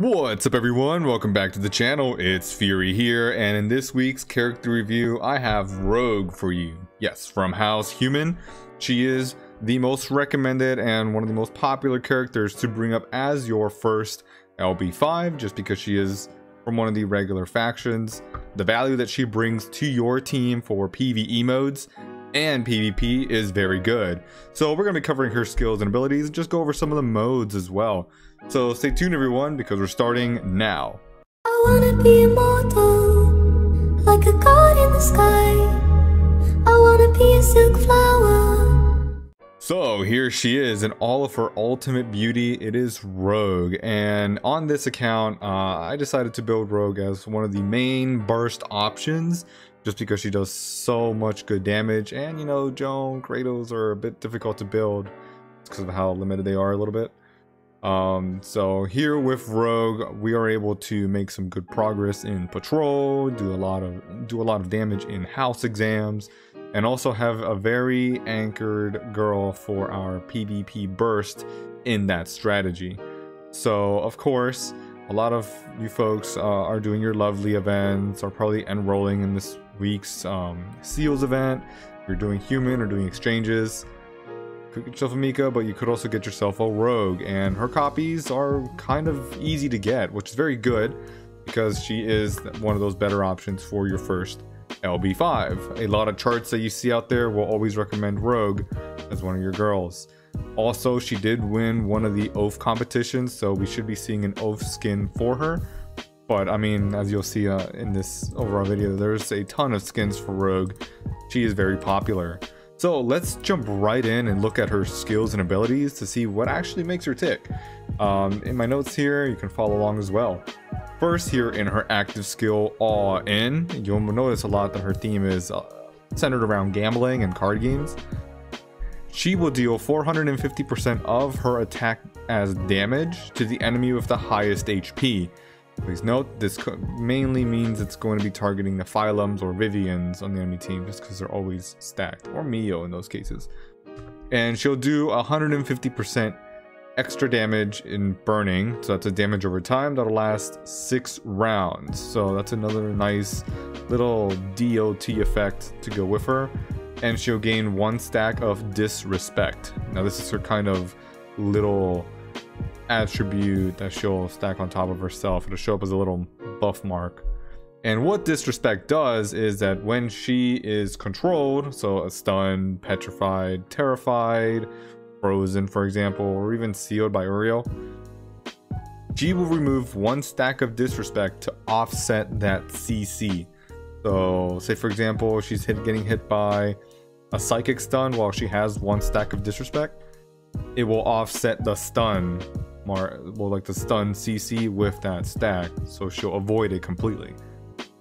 What's up everyone, welcome back to the channel. It's Fury here, and in this week's character review I have Rogue for you. Yes, from House Human. She is the most recommended and one of the most popular characters to bring up as your first LB5, just because she is from one of the regular factions. The value that she brings to your team for PvE modes and PvP is very good. So we're going to be covering her skills and abilities and just go over some of the modes as well. So stay tuned everyone, because we're starting now. I wanna be immortal, like a god in the sky. I wanna be a silk flower. So here she is in all of her ultimate beauty. It is Rogue, and on this account I decided to build Rogue as one of the main burst options, just because she does so much good damage. And you know, Joan, Kratos are a bit difficult to build because of how limited they are a little bit. So here with Rogue, we are able to make some good progress in patrol, do a lot of damage in house exams, and also have a very anchored girl for our PvP burst in that strategy. So of course, a lot of you folks are doing your lovely events, are probably enrolling in this week's Seals event. You're doing human or doing exchanges. Could get yourself a Mika, but you could also get yourself a Rogue, and her copies are kind of easy to get, which is very good because she is one of those better options for your first LB5. A lot of charts that you see out there will always recommend Rogue as one of your girls. Also, she did win one of the Oath competitions, so we should be seeing an Oath skin for her. But I mean, as you'll see in this overall video, there's a ton of skins for Rogue. She is very popular. So let's jump right in and look at her skills and abilities to see what actually makes her tick. In my notes here, you can follow along as well. First, here in her active skill, All In, you'll notice a lot that her theme is centered around gambling and card games. She will deal 450% of her attack as damage to the enemy with the highest HP. Please note, this mainly means it's going to be targeting the Phylums or Vivians on the enemy team, just because they're always stacked, or Mio in those cases. And she'll do 150% extra damage in burning, so that's a damage over time that'll last 6 rounds. So that's another nice little DOT effect to go with her. And she'll gain 1 stack of disrespect. Now this is her kind of little attribute that she'll stack on top of herself. It'll show up as a little buff mark. And what disrespect does is that when she is controlled, so a stunned, petrified, terrified, frozen for example, or even sealed by Uriel, she will remove 1 stack of disrespect to offset that CC. So say for example she's getting hit by a psychic stun while she has 1 stack of disrespect, it will offset the stun like the stun CC with that stack, so she'll avoid it completely.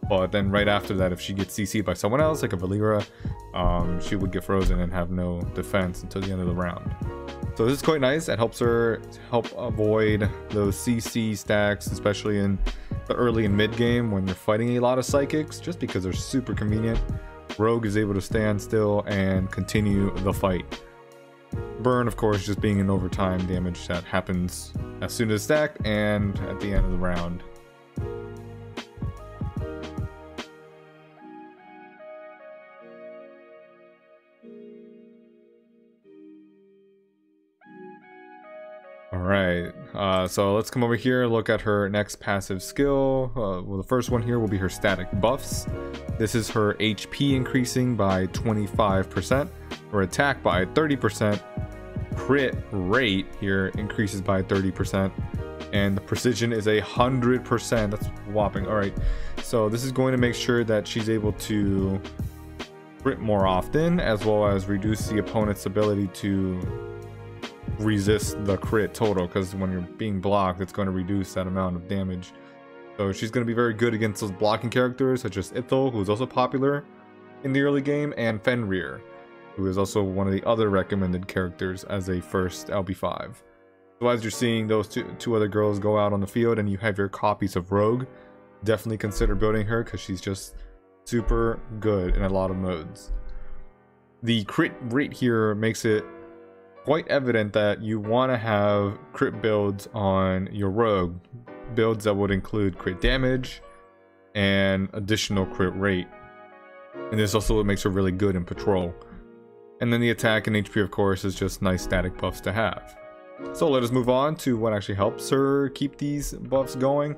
But then right after that, if she gets CC'd by someone else like a Valera, she would get frozen and have no defense until the end of the round. So this is quite nice. It helps her avoid those CC stacks, especially in the early and mid game when you're fighting a lot of psychics, just because they're super convenient. Rogue is able to stand still and continue the fight. Burn, of course, just being an overtime damage that happens as soon as stacked and at the end of the round. Alright, so let's come over here and look at her next passive skill. Well, the first one here will be her static buffs. This is her HP increasing by 25%, her attack by 30%, crit rate here increases by 30%, and the precision is 100%. That's whopping. Alright, so this is going to make sure that she's able to crit more often, as well as reduce the opponent's ability to resist the crit total, because when you're being blocked, it's going to reduce that amount of damage. So she's going to be very good against those blocking characters such as Ithil, who's also popular in the early game, and Fenrir, who is also one of the other recommended characters as a first LB5. So as you're seeing those two other girls go out on the field and you have your copies of Rogue, definitely consider building her because she's just super good in a lot of modes. The crit rate here makes it quite evident that you want to have crit builds on your Rogue, builds that would include crit damage and additional crit rate. And this also makes her really good in patrol. And then the attack and HP, of course, is just nice static buffs to have. So let us move on to what actually helps her keep these buffs going.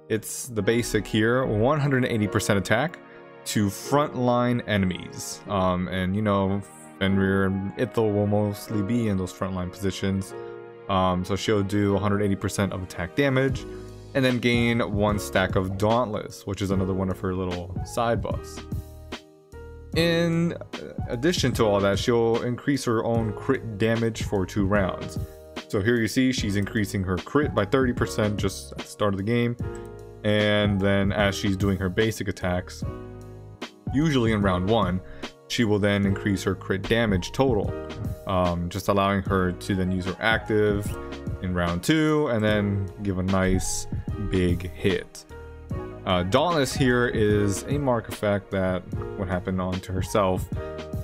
It's the basic here, 180% attack to frontline enemies. And you know, Fenrir and Ithil will mostly be in those frontline positions. So she'll do 180% of attack damage, and then gain 1 stack of Dauntless, which is another one of her little side buffs. In addition to all that, she'll increase her own crit damage for 2 rounds. So here you see she's increasing her crit by 30% just at the start of the game, and then as she's doing her basic attacks, usually in round 1, she will then increase her crit damage total, just allowing her to then use her active in round 2 and then give a nice big hit. Dauntless here is a mark effect that would happen onto herself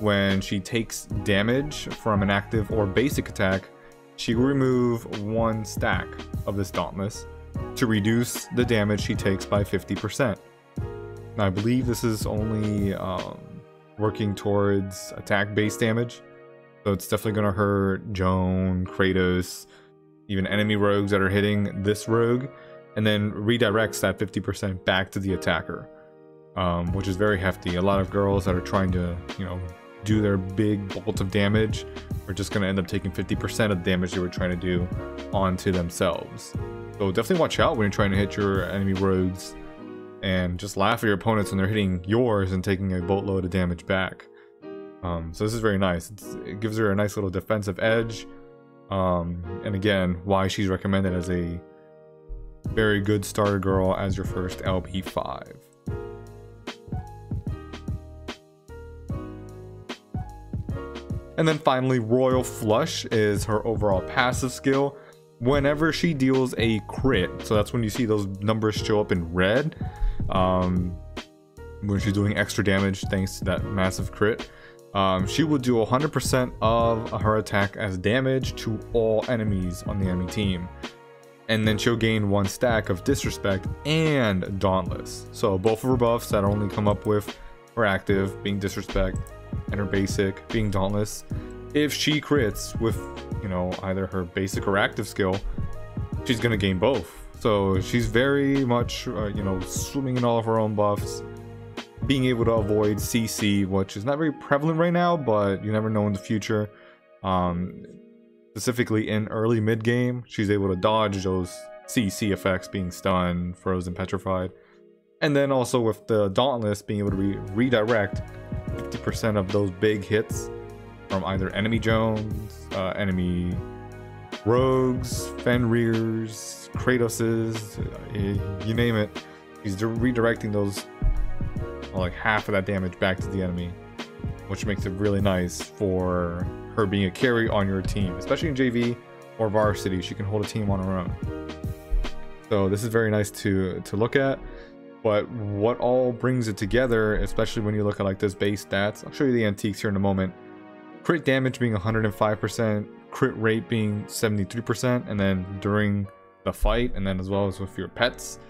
when she takes damage from an active or basic attack. She will remove 1 stack of this Dauntless to reduce the damage she takes by 50%. Now, I believe this is only working towards attack based damage, so it's definitely going to hurt Joan, Kratos, even enemy rogues that are hitting this rogue, and then redirects that 50% back to the attacker, which is very hefty. A lot of girls that are trying to, you know, do their big bolt of damage are just going to end up taking 50% of the damage they were trying to do onto themselves. So definitely watch out when you're trying to hit your enemy rogues, and just laugh at your opponents when they're hitting yours and taking a boatload of damage back. So this is very nice. It gives her a nice little defensive edge, and again, why she's recommended as a very good starter girl as your first LP5. And then finally, Royal Flush is her overall passive skill. Whenever she deals a crit, so that's when you see those numbers show up in red, when she's doing extra damage thanks to that massive crit, she will do 100% of her attack as damage to all enemies on the enemy team. And then she'll gain 1 stack of Disrespect and Dauntless. So both of her buffs that only come up with her active being Disrespect and her basic being Dauntless. If she crits with, you know, either her basic or active skill, she's gonna gain both. So she's very much, you know, swimming in all of her own buffs, being able to avoid CC, which is not very prevalent right now, but you never know in the future. Specifically in early mid game, she's able to dodge those CC effects, being stunned, frozen, petrified. And then also with the Dauntless, being able to redirect 50% of those big hits from either enemy Jones, enemy rogues, Fenrirs, Kratoses, you name it. He's redirecting those, like half of that damage back to the enemy, which makes it really nice for her being a carry on your team, especially in JV or varsity. She can hold a team on her own. So this is very nice to look at. But what all brings it together, especially when you look at like this base stats, I'll show you the antiques here in a moment. Crit damage being 105%, crit rate being 73%, and then during the fight, and then as well as with your pets,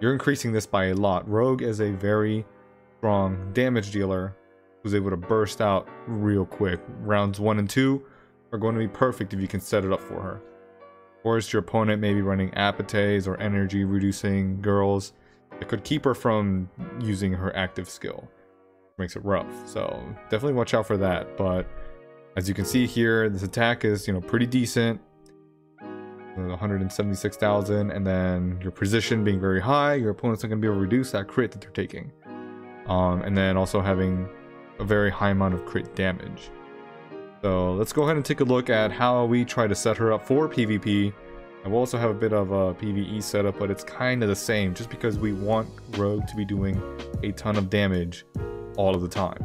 you're increasing this by a lot. Rogue is a very strong damage dealer who's able to burst out real quick. Rounds 1 and 2 are going to be perfect if you can set it up for her. Of course, your opponent may be running Apates or energy reducing girls. It could keep her from using her active skill, which makes it rough. So definitely watch out for that. But as you can see here, this attack is, you know, pretty decent. 176,000, and then your position being very high, your opponent's not going to be able to reduce that crit that they're taking. And then also having a very high amount of crit damage. So let's go ahead and take a look at how we try to set her up for PvP. And we'll also have a bit of a PvE setup, but it's kind of the same, just because we want Rogue to be doing a ton of damage all of the time.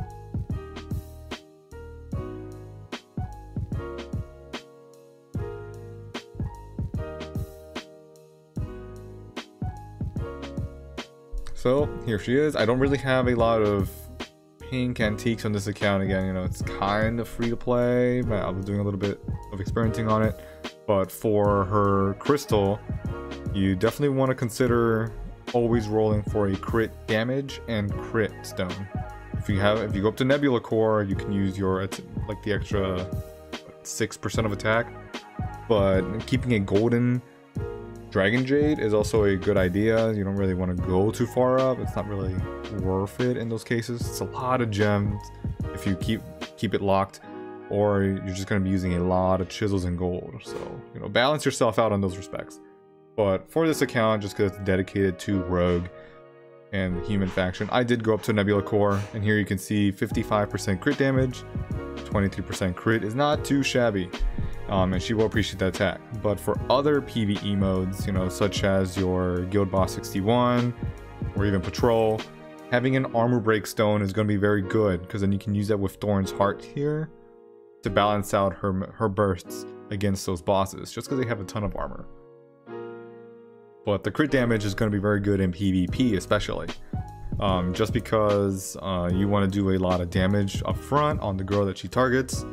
So here she is. I don't really have a lot of pink antiques on this account. Again, you know, it's kind of free to play, but I was doing a little bit of experimenting on it. But for her crystal, you definitely want to consider always rolling for a crit damage and crit stone. If you go up to Nebula Core, you can use your like the extra 6% of attack. But keeping a golden Dragon Jade is also a good idea. You don't really want to go too far up. It's not really worth it in those cases. It's a lot of gems if you keep it locked, or you're just going to be using a lot of chisels and gold. So, you know, balance yourself out on those respects. But for this account, just because it's dedicated to Rogue and the human faction, I did go up to Nebula Core, and here you can see 55% crit damage, 23% crit is not too shabby. And she will appreciate that attack. But for other PvE modes, you know, such as your Guild Boss 61 or even Patrol, having an armor break stone is going to be very good, because then you can use that with Thorn's Heart here to balance out her bursts against those bosses, just because they have a ton of armor. But the crit damage is going to be very good in PvP especially, just because you want to do a lot of damage up front on the girl that she targets.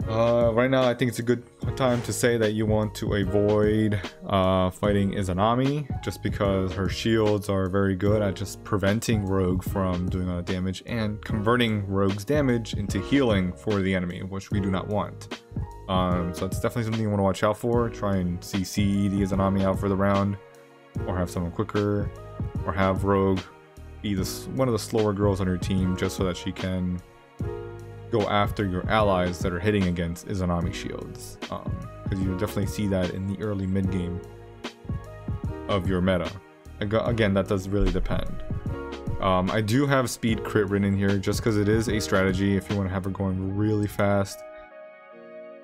Right now I think it's a good time to say that you want to avoid fighting Izanami, just because her shields are very good at just preventing Rogue from doing a lot of damage and converting Rogue's damage into healing for the enemy, which we do not want. So it's definitely something you want to watch out for. Try and CC the Izanami out for the round, or have someone quicker, or have Rogue be one of the slower girls on your team, just so that she can go after your allies that are hitting against Izanami shields, because you definitely see that in the early mid game of your meta. Again, that does really depend. I do have speed crit written in here just because it is a strategy if you want to have her going really fast.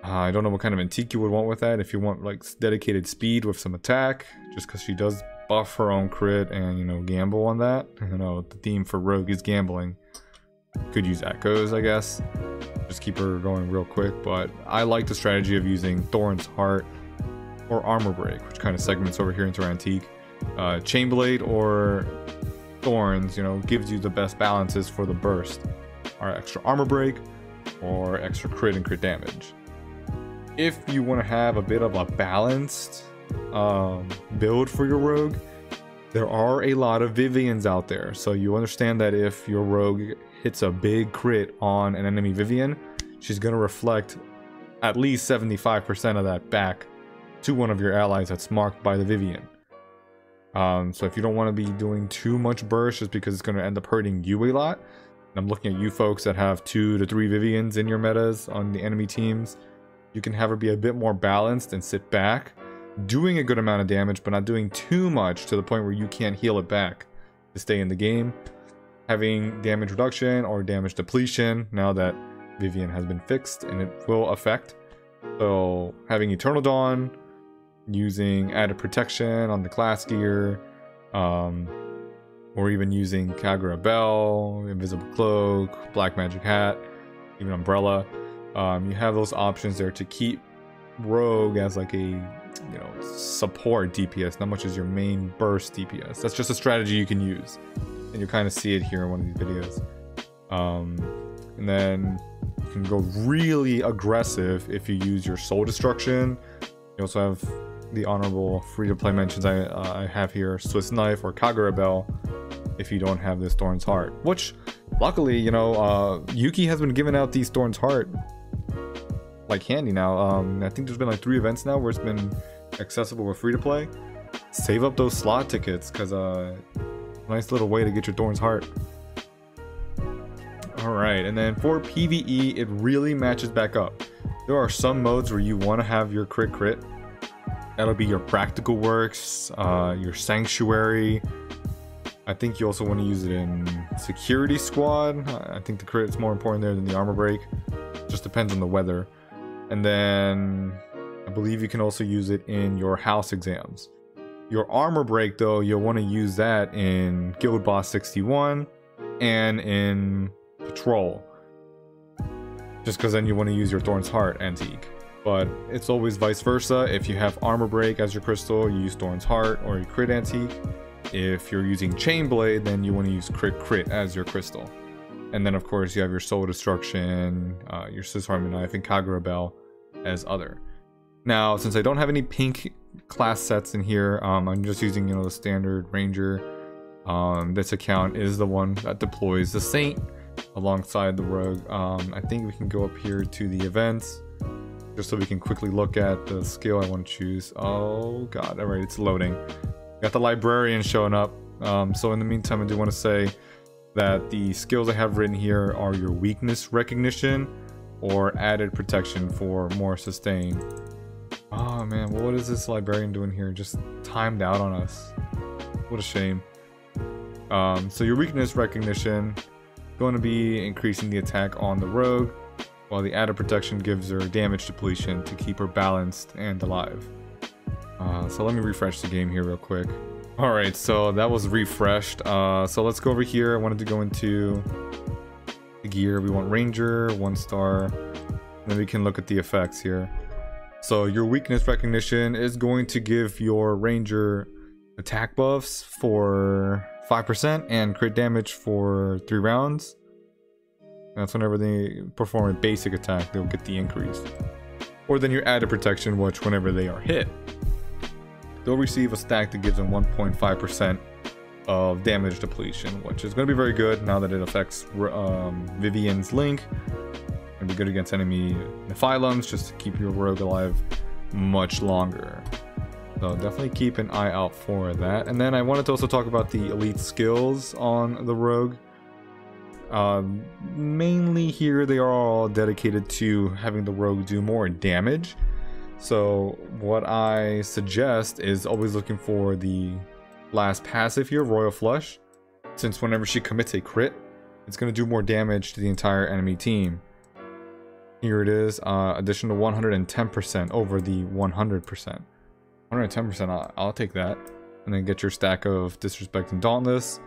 I don't know what kind of antique you would want with that. If you want like dedicated speed with some attack, just because she does buff her own crit and, you know, gamble on that. You know, the theme for Rogue is gambling. Could use echoes, I guess. Just keep her going real quick. But I like the strategy of using Thorn's Heart or Armor Break, which kind of segments over here into antique. Chainblade or Thorns, you know, gives you the best balances for the burst. Or extra Armor Break or extra crit and crit damage. If you want to have a bit of a balanced build for your Rogue, there are a lot of Vivians out there. So you understand that if your Rogue hits a big crit on an enemy Vivian, she's going to reflect at least 75% of that back to one of your allies that's marked by the Vivian. So if you don't want to be doing too much burst just because it's going to end up hurting you a lot, and I'm looking at you folks that have 2 to 3 Vivians in your metas on the enemy teams, you can have her be a bit more balanced and sit back, doing a good amount of damage, but not doing too much to the point where you can't heal it back to stay in the game. Having damage reduction or damage depletion now that Vivian has been fixed, and it will affect. So having Eternal Dawn, using added protection on the class gear, or even using Kagura Bell, Invisible Cloak, Black Magic Hat, even Umbrella. You have those options there to keep Rogue as like a, you know, support DPS, not much as your main burst DPS. That's just a strategy you can use, and you kind of see it here in one of these videos. And then you can go really aggressive if you use your Soul Destruction. You also have the honorable free-to-play mentions I have here, Swiss Knife or Kagura Bell, if you don't have this Thorn's Heart, which luckily, you know, Yuki has been giving out these Thorn's Heart like candy now. I think there's been like 3 events now where it's been accessible with free-to-play. Save up those slot tickets, because nice little way to get your Thorn's Heart. Alright, and then for PvE, it really matches back up. There are some modes where you want to have your crit. That'll be your Practical Works, your Sanctuary. I think you also want to use it in Security Squad. I think the crit is more important there than the Armor Break. Just depends on the weather. And then I believe you can also use it in your house exams. Your Armor Break, though, you'll want to use that in Guild Boss 61 and in Patrol. Just because then you want to use your Thorn's Heart antique. But it's always vice versa. If you have Armor Break as your crystal, you use Thorn's Heart or your crit antique. If you're using Chainblade, then you want to use crit as your crystal. And then of course you have your Soul Destruction, your Swiss Army Knife, and Kagura Bell as other. Now, since I don't have any pink class sets in here, I'm just using, you know, the standard ranger. This account is the one that deploys the Saint alongside the rogue. I think we can go up here to the events just so we can quickly look at the skill I want to choose. Oh god, all right, it's loading. Got the librarian showing up. So in the meantime, I do want to say that the skills I have written here are your weakness recognition or added protection for more sustain. Oh man, what is this librarian doing here? Just timed out on us. What a shame. So your weakness recognition going to be increasing the attack on the rogue, while the added protection gives her damage depletion to keep her balanced and alive. So let me refresh the game here real quick. Alright, so that was refreshed. So let's go over here. I wanted to go into the gear. We want Ranger, 1 star. Then we can look at the effects here. So your weakness recognition is going to give your Ranger attack buffs for 5% and crit damage for 3 rounds. That's whenever they perform a basic attack, they'll get the increase. Or then your added protection, which whenever they are hit, they'll receive a stack that gives them 1.5% of damage depletion, which is going to be very good now that it affects Vivian's Link. It'll be good against enemy Nephilums, just to keep your rogue alive much longer. So definitely keep an eye out for that. And then I wanted to also talk about the elite skills on the rogue. Mainly here they are all dedicated to having the rogue do more damage. So what I suggest is always looking for the last passive here, Royal Flush, since whenever she commits a crit, it's going to do more damage to the entire enemy team. Here it is, additional 110% over the 100%. 110%, I'll take that. And then get your stack of Disrespect and Dauntless.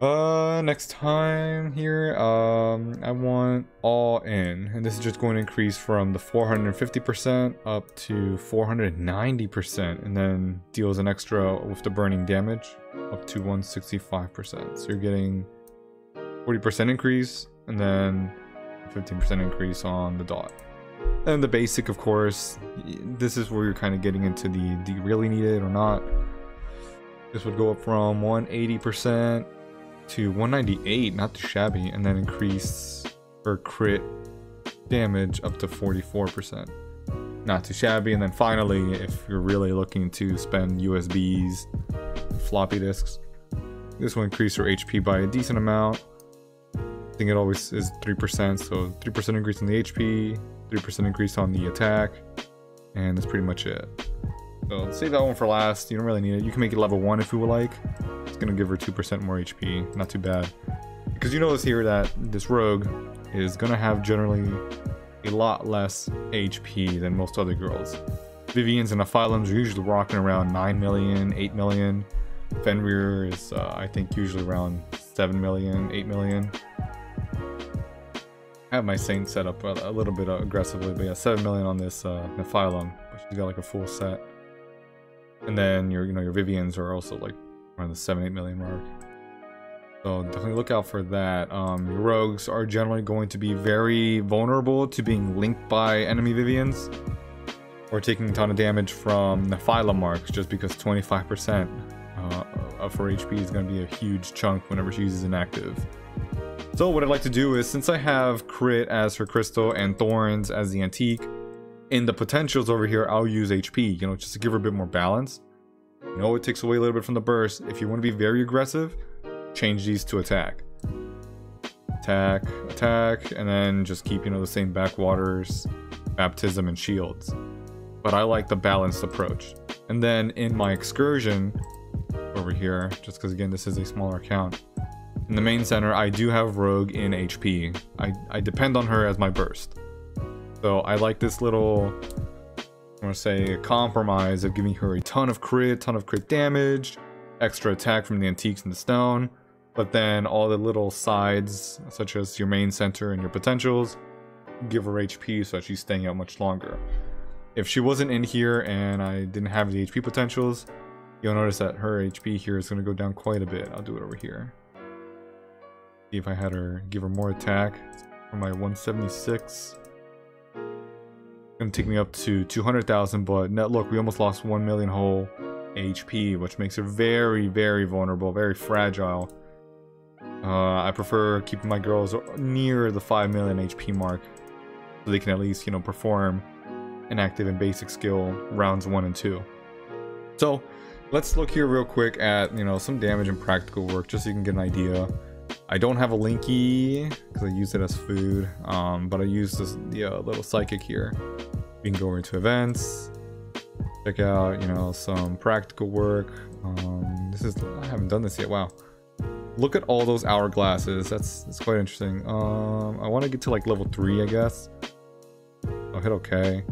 Next time here, I want All In, and this is just going to increase from the 450% up to 490%, and then deals an extra with the burning damage up to 165%. So you're getting 40% increase, and then 15% increase on the dot. And the basic, of course, this is where you're kind of getting into do you really need it or not. This would go up from 180% to 198, not too shabby, and then increase her crit damage up to 44%. Not too shabby. And then finally, if you're really looking to spend USBs, floppy disks, this will increase her HP by a decent amount. I think it always is 3%, so 3% increase on the HP, 3% increase on the attack, and that's pretty much it. So save that one for last. You don't really need it. You can make it level 1 if you would like. It's gonna give her 2% more HP. Not too bad. Because you notice here that this rogue is gonna have generally a lot less HP than most other girls. Vivians and Nephilums are usually rocking around 9 million, 8 million. Fenrir is, I think, usually around 7 million, 8 million. I have my Saint set up a little bit aggressively, but yeah, 7 million on this Nephilum. But she's got like a full set. And then your Vivians are also like around the 7-8 million mark. So definitely look out for that. Your rogues are generally going to be very vulnerable to being linked by enemy Vivians or taking a ton of damage from Nephilum marks, just because 25% of her HP is going to be a huge chunk whenever she uses an active. So what I'd like to do is, since I have Crit as her crystal and Thorns as the antique, in the potentials over here, I'll use HP, just to give her a bit more balance. It takes away a little bit from the burst. If you want to be very aggressive, change these to attack. Attack, attack, and then just keep, the same backwaters, baptism, and shields. But I like the balanced approach. And then in my excursion over here, just because again, this is a smaller account, in the main center, I do have Rogue in HP. I depend on her as my burst. So I like this little, I want to say, compromise of giving her a ton of crit damage, extra attack from the antiques and the stone, but then all the little sides, such as your main center and your potentials, give her HP so that she's staying out much longer. If she wasn't in here and I didn't have the HP potentials, you'll notice that her HP here is going to go down quite a bit. I'll do it over here. See if I had her, give her more attack for my 176. Gonna gonna take me up to 200,000, but net look, we almost lost 1 million whole HP, which makes her very, very vulnerable, very fragile. I prefer keeping my girls near the 5 million HP mark, so they can at least, you know, perform an active and basic skill rounds 1 and 2. So let's look here real quick at, you know, some damage and practical work, just so you can get an idea. I don't have a Linky because I use it as food, but I use this little psychic here. We can go over to events, check out, you know, some practical work. I haven't done this yet. Wow, look at all those hourglasses. That's quite interesting. I want to get to like level 3, I guess. I'll hit OK.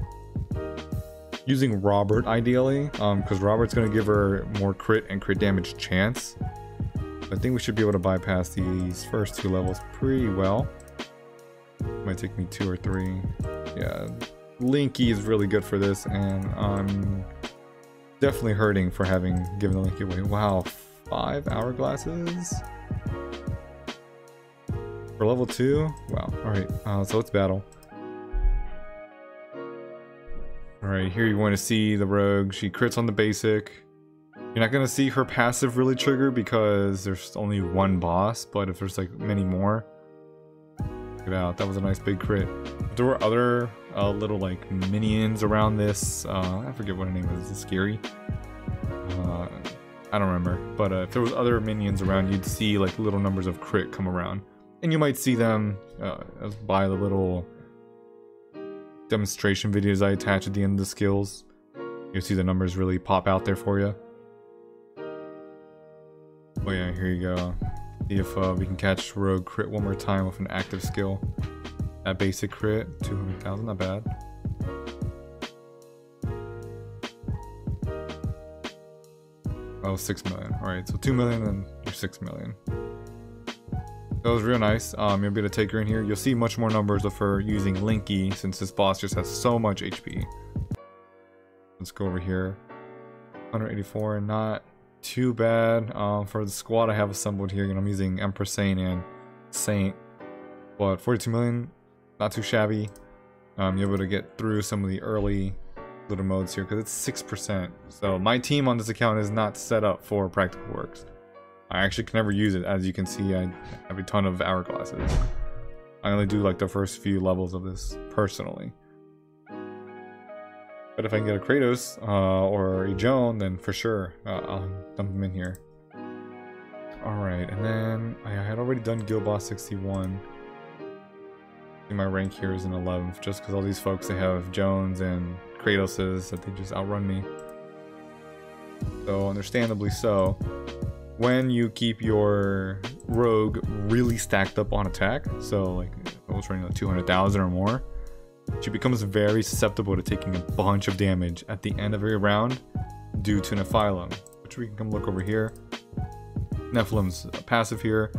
Using Robert ideally, because Robert's gonna give her more crit and crit damage chance. I think we should be able to bypass these first 2 levels pretty well. Might take me 2 or 3. Yeah, Linky is really good for this, and I'm definitely hurting for having given the Linky away. Wow, 5 hourglasses for level 2. Wow. All right, so let's battle. All right, here you want to see the rogue. She crits on the basic. You're not gonna see her passive really trigger because there's only 1 boss, but if there's like many more, check it out. That was a nice big crit. If there were other little like minions around this, I forget what her name is. Is it Scary? I don't remember. But if there was other minions around, you'd see like little numbers of crit come around, and you might see them by the little demonstration videos I attach at the end of the skills. You'll see the numbers really pop out there for you. Oh yeah, here you go. See if we can catch Rogue crit one more time with an active skill. That basic crit, 200,000, not bad. Oh, 6 million. Alright, so 2 million and you're 6 million. That was real nice. You'll be able to take her in here. You'll see much more numbers of her using Linky since this boss just has so much HP. Let's go over here. 184, not too bad for the squad I have assembled here. I'm using Empress Saint and Saint, but 42 million, not too shabby. You're able to get through some of the early little modes here because it's 6%. So my team on this account is not set up for practical works. I actually can never use it. As you can see, I have a ton of hourglasses. I only do like the first few levels of this personally. But if I can get a Kratos or a Joan, then for sure I'll dump them in here. Alright, and then I had already done Guild Boss 61. My rank here is in 11th, just because all these folks, they have Joans and Kratoses that they just outrun me. So understandably so. When you keep your rogue really stacked up on attack, so like if I was running like 200,000 or more, she becomes very susceptible to taking a bunch of damage at the end of every round due to Nephilim, which we can come look over here. Nephilim's passive here.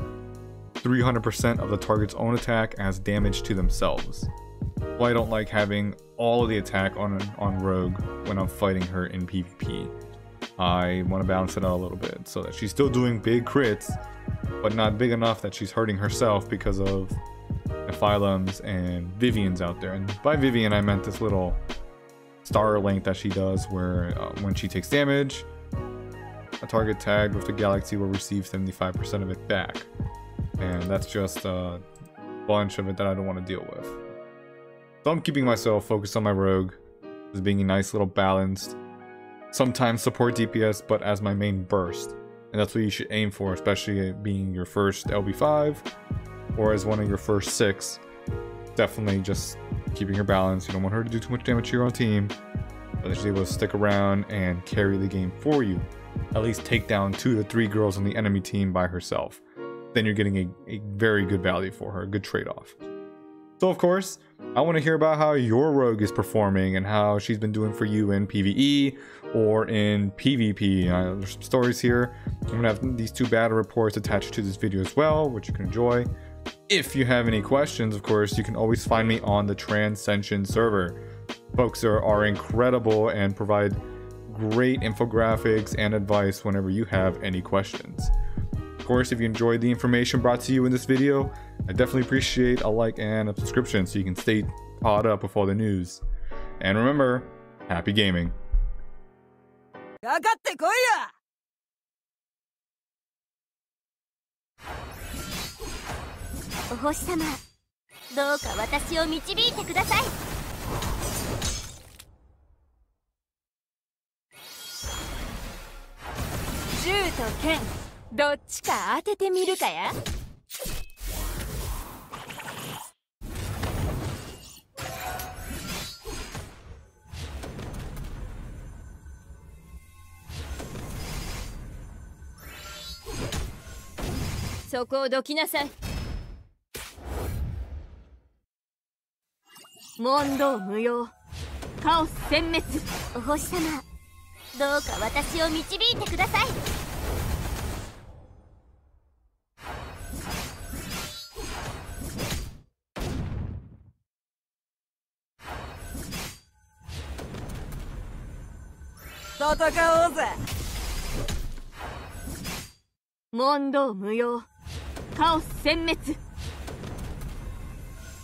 300% of the target's own attack as damage to themselves. Well, I don't like having all of the attack on Rogue when I'm fighting her in PvP. I want to balance it out a little bit so that she's still doing big crits, but not big enough that she's hurting herself because of Nephilims and Vivians out there. And by Vivian, I meant this little star link that she does where when she takes damage, a target tagged with the galaxy will receive 75% of it back. And that's just a bunch of it that I don't want to deal with. So I'm keeping myself focused on my rogue as being a nice little balanced, sometimes support DPS, but as my main burst. And that's what you should aim for, especially being your first LB5 or as one of your first 6. Definitely just keeping her balanced. You don't want her to do too much damage to your own team, but she's able to stick around and carry the game for you. At least take down 2 to 3 girls on the enemy team by herself. Then you're getting a very good value for her, a good trade-off. So of course, I want to hear about how your rogue is performing and how she's been doing for you in PvE or in PvP. There's some stories here. I'm going to have these 2 battle reports attached to this video as well, which you can enjoy. If you have any questions, of course, you can always find me on the Transcension server. Folks are incredible and provide great infographics and advice whenever you have any questions. Of course, if you enjoyed the information brought to you in this video, I definitely appreciate a like and a subscription so you can stay caught up with all the news. And remember, happy gaming. かかってこいや。お星様、どうか私を導いてください。銃と剣、どっちか当ててみるかや。そこをどきなさい。問答無用、カオス殲滅。お星様、どうか私を導いてください。戦おうぜ。問答無用、カオス殲滅。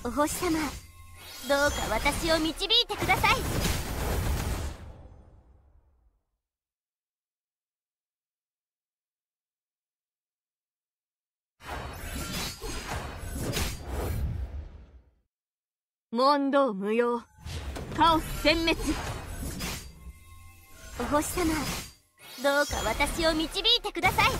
お星様、どうか私を導いてください。問答無用、カオス殲滅。お星様、どうか私を導いてください。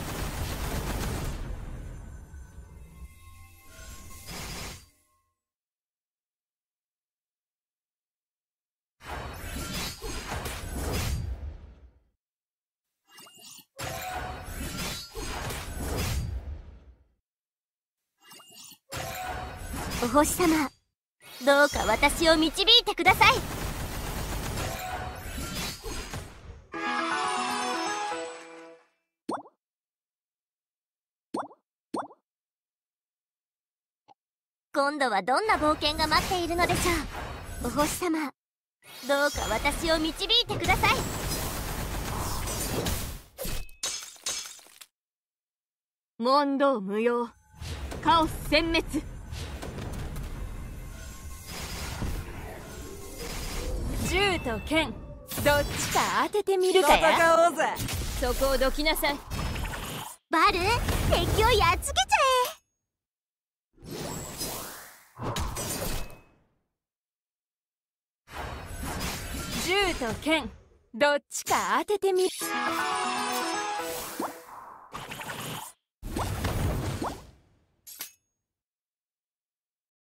お星様、どうか私を導いてください。今度はどんな冒険が待っているのでしょう。お星様、どうか私を導いてください。問答無用、カオス殲滅。銃と剣、どっちか当ててみるかや。戦おうぜ。そこをどきなさい。バル、敵をやっつけちゃえ。銃と剣、どっちか当ててみる。